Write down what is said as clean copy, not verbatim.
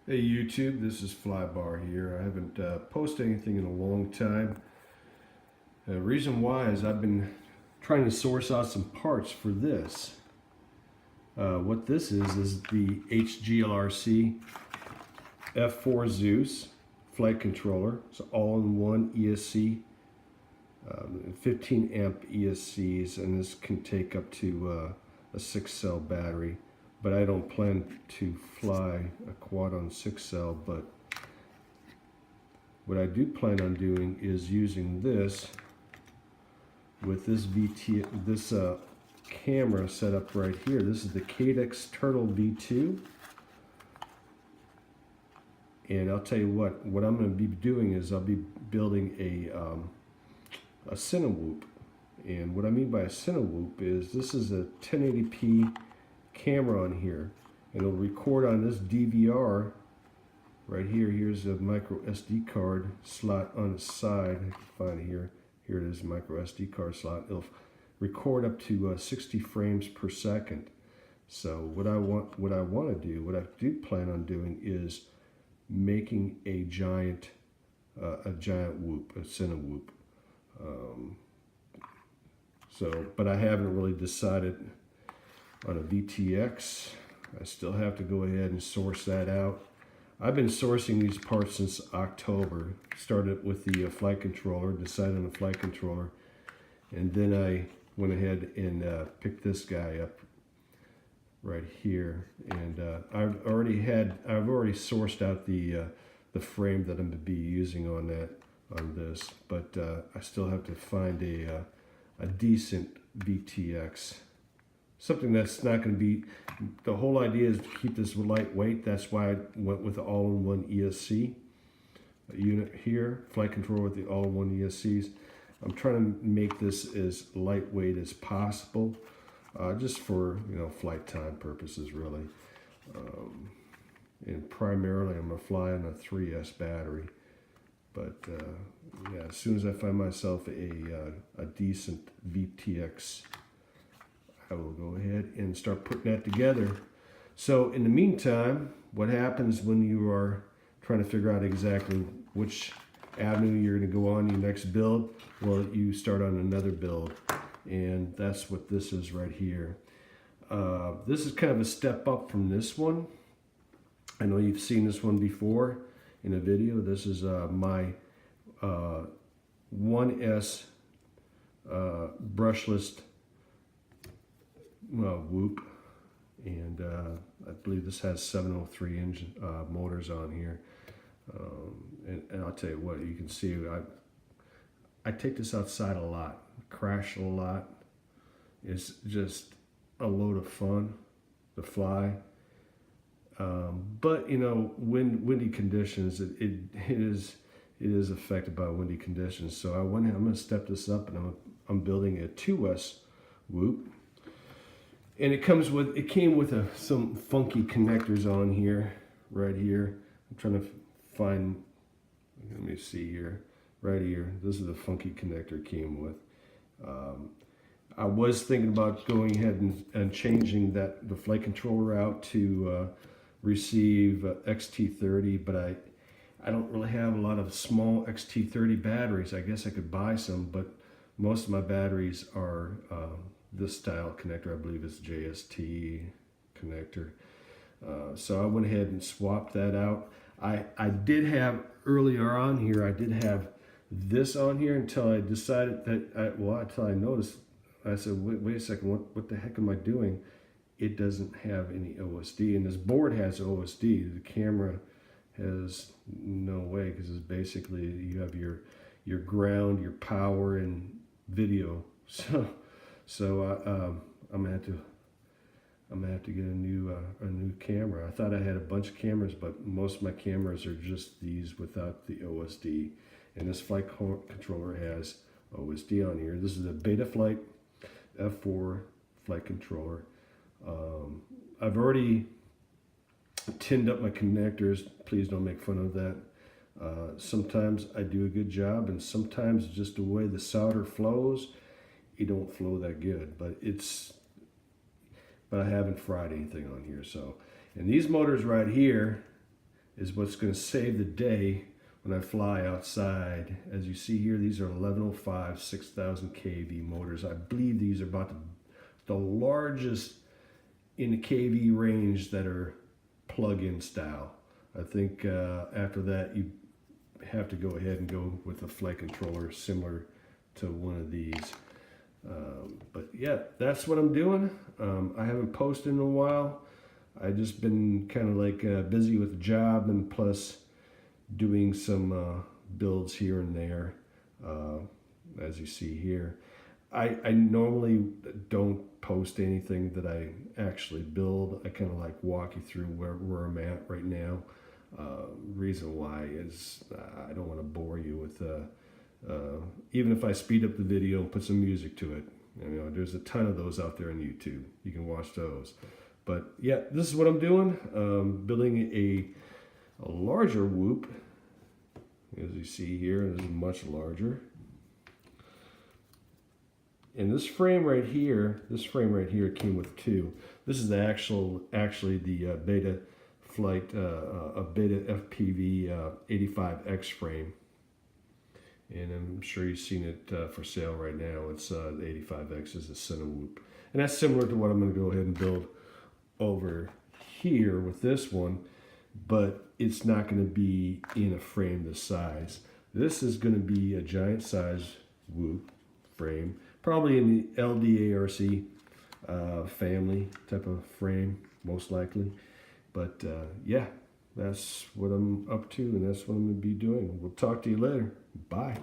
Hey YouTube, this is Flybar here. I haven't posted anything in a long time. The reason why is I've been trying to source out some parts for this. What this is the HGLRC F4 Zeus flight controller. It's all-in-one ESC, 15 amp ESCs, and this can take up to a 6-cell battery. But I don't plan to fly a quad on 6-cell, but what I do plan on doing is using this with this camera set up right here. This is the Cadex Turtle V2, and I'll tell you what I'm going to be doing is I'll be building a Cinewhoop. And what I mean by a Cinewhoop is this is a 1080p camera on here, and it'll record on this DVR right here. Here's a micro SD card slot on the side. I can find it here. Here it is, micro SD card slot. It'll record up to 60 frames per second. So what I do plan on doing is making a giant whoop, a Cinewhoop. But I haven't really decided on a VTX. I still have to go ahead and source that out. I've been sourcing these parts since October. Started with the flight controller, decided on the flight controller, and then I went ahead and picked this guy up right here. And I've already sourced out the frame that I'm going to be using on this, but I still have to find a decent VTX. Something that's not going to be, the whole idea is to keep this lightweight. That's why I went with the all-in-one ESC unit here, flight controller with the all-in-one ESCs. I'm trying to make this as lightweight as possible, just for flight time purposes, really. And primarily, I'm going to fly on a 3S battery. But yeah, as soon as I find myself a decent VTX, I will go ahead and start putting that together. So in the meantime, what happens when you are trying to figure out exactly which avenue you're going to go on your next build? Well, you start on another build, and that's what this is right here. This is kind of a step up from this one. I know you've seen this one before in a video. This is my 1S brushless whoop, and I believe this has 703 engine motors on here, and I'll tell you what, you can see I take this outside a lot, crash a lot. It's just a load of fun to fly, but windy conditions, it is affected by windy conditions. So I'm going to step this up, and I'm building a 2S whoop. And it came with some funky connectors on here, right here. I'm trying to find, let me see here, right here. This is the funky connector it came with. I was thinking about going ahead and changing the flight controller out to receive XT30, but I don't really have a lot of small XT30 batteries. I guess I could buy some, but most of my batteries are this style connector. I believe it's JST connector. So I went ahead and swapped that out. I did have earlier on here, I did have this on here until I decided that, until I noticed, I said, wait a second, what the heck am I doing? It doesn't have any OSD, and this board has OSD. The camera has no way, because it's basically, you have your ground, your power, and video. So I'm gonna have to get a new camera. I thought I had a bunch of cameras, but most of my cameras are just these without the OSD. And this flight controller has OSD on here. This is a Betafpv F4 flight controller. I've already tinned up my connectors. Please don't make fun of that. Sometimes I do a good job, and sometimes just the way the solder flows, it don't flow that good, but I haven't fried anything on here. So, and these motors right here, is what's going to save the day when I fly outside. As you see here, these are 1105 6000 kV motors. I believe these are about the largest in the kV range that are plug-in style. I think after that you have to go ahead and go with a flight controller similar to one of these. But yeah, that's what I'm doing. I haven't posted in a while. I've just been kind of like busy with the job, and plus doing some builds here and there, as you see here. I normally don't post anything that I actually build. I kind of like walk you through where I'm at right now. Reason why is I don't want to bore you with even if I speed up the video and put some music to it. You know, there's a ton of those out there on YouTube. You can watch those. But yeah, this is what I'm doing. Building a larger whoop. As you see here, this is much larger. And this frame right here came with two. This is actually the Betafpv 85X frame. And I'm sure you've seen it for sale right now. It's the 85X is the center whoop. And that's similar to what I'm going to go ahead and build over here with this one, but it's not going to be in a frame this size. This is going to be a giant size whoop frame, probably in the LDARC family type of frame, most likely. But yeah, that's what I'm up to, and that's what I'm going to be doing. We'll talk to you later. Bye.